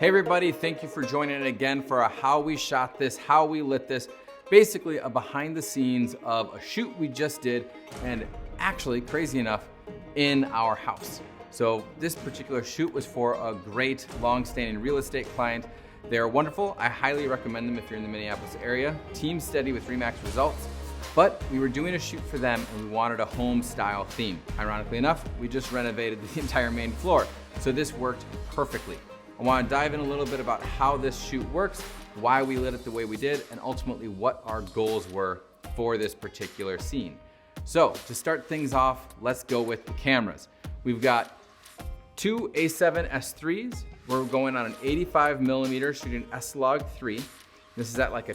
Hey everybody, thank you for joining in again for a how we shot this, how we lit this, basically a behind the scenes of a shoot we just did, and actually, crazy enough, in our house. So this particular shoot was for a great long-standing real estate client. They're wonderful. I highly recommend them if you're in the Minneapolis area. Team steady with Remax results. But we were doing a shoot for them and we wanted a home style theme. Ironically enough, we just renovated the entire main floor. So this worked perfectly. I want to dive in a little bit about how this shoot works, why we lit it the way we did, and ultimately what our goals were for this particular scene. So to start things off, let's go with the cameras. We've got two A7S3s. We're going on an 85mm shooting S-Log3. This is at like a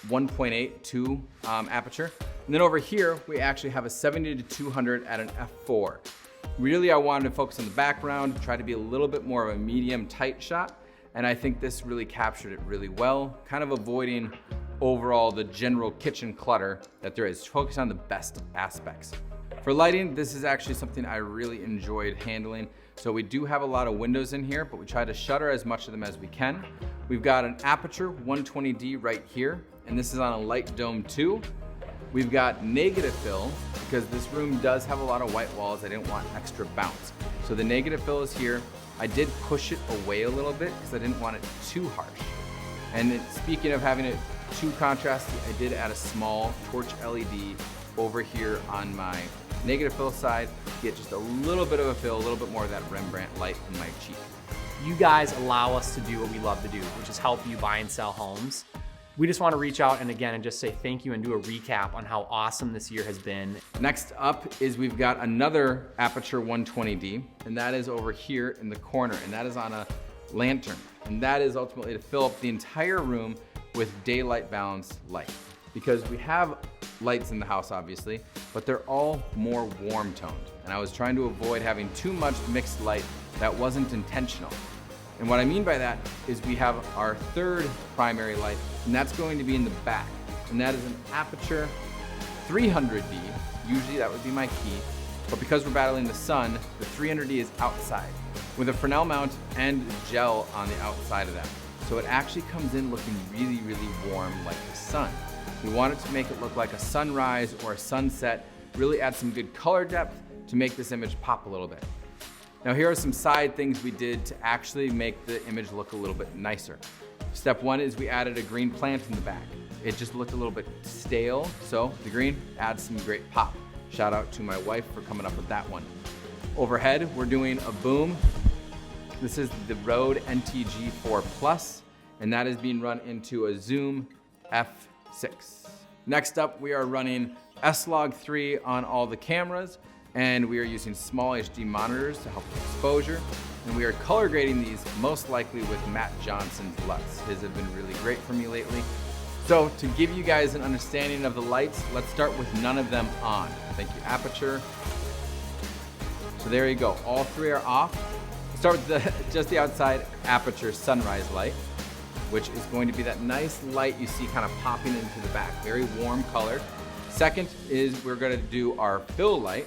1.82 aperture. And then over here, we actually have a 70-200 at an f4. Really, I wanted to focus on the background, try to be a little bit more of a medium tight shot. And I think this really captured it really well, kind of avoiding overall the general kitchen clutter that there is. Focus on the best aspects. For lighting, this is actually something I really enjoyed handling. So we do have a lot of windows in here, but we try to shutter as much of them as we can. We've got an Aputure 120D right here, and this is on a light dome too. We've got negative fill, because this room does have a lot of white walls. I didn't want extra bounce. So the negative fill is here. I did push it away a little bit because I didn't want it too harsh. And then, speaking of having it too contrasty, I did add a small torch LED over here on my negative fill side to get just a little bit of a fill, a little bit more of that Rembrandt light in my cheek. You guys allow us to do what we love to do, which is help you buy and sell homes. We just want to reach out and just say thank you and do a recap on how awesome this year has been. Next up is we've got another Aputure 120D, and that is over here in the corner, and that is on a lantern. And that is ultimately to fill up the entire room with daylight balanced light. Because we have lights in the house, obviously, but they're all more warm toned. And I was trying to avoid having too much mixed light that wasn't intentional. And what I mean by that is we have our third primary light, and that's going to be in the back. And that is an Aputure 300D. Usually that would be my key. But because we're battling the sun, the 300D is outside with a Fresnel mount and gel on the outside of that. So it actually comes in looking really, really warm like the sun. We wanted to make it look like a sunrise or a sunset, really add some good color depth to make this image pop a little bit. Now here are some side things we did to actually make the image look a little bit nicer. Step one is we added a green plant in the back. It just looked a little bit stale, so the green adds some great pop. Shout out to my wife for coming up with that one. Overhead, we're doing a boom. This is the Rode NTG4 Plus, and that is being run into a Zoom F6. Next up, we are running S-Log3 on all the cameras, and we are using small HD monitors to help with exposure. And we are color grading these most likely with Matt Johnson's LUTs. His have been really great for me lately. So to give you guys an understanding of the lights, let's start with none of them on. Thank you, Aputure. So there you go, all three are off. Let's start with just the outside Aputure sunrise light, which is going to be that nice light you see kind of popping into the back, very warm color. Second is we're gonna do our fill light.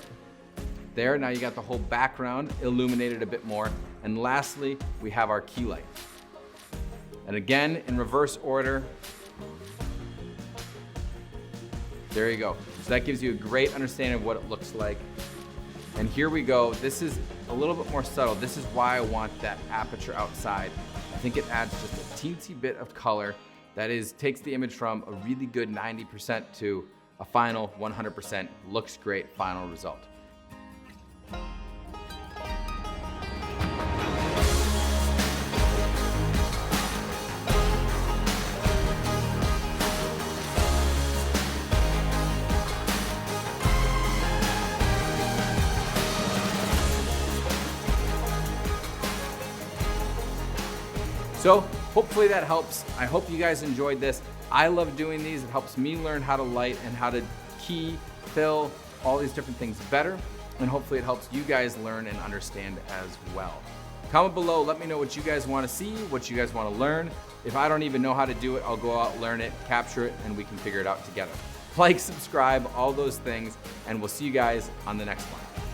There, now you got the whole background illuminated a bit more. And lastly, we have our key light. And again, in reverse order, there you go. So that gives you a great understanding of what it looks like. And here we go. This is a little bit more subtle. This is why I want that Aputure outside. I think it adds just a teensy bit of color that takes the image from a really good 90% to a final 100% looks great final result. So hopefully that helps. I hope you guys enjoyed this. I love doing these. It helps me learn how to light and how to key, fill, all these different things better. And hopefully it helps you guys learn and understand as well. Comment below, let me know what you guys want to see, what you guys want to learn. If I don't even know how to do it, I'll go out, learn it, capture it, and we can figure it out together. Like, subscribe, all those things, and we'll see you guys on the next one.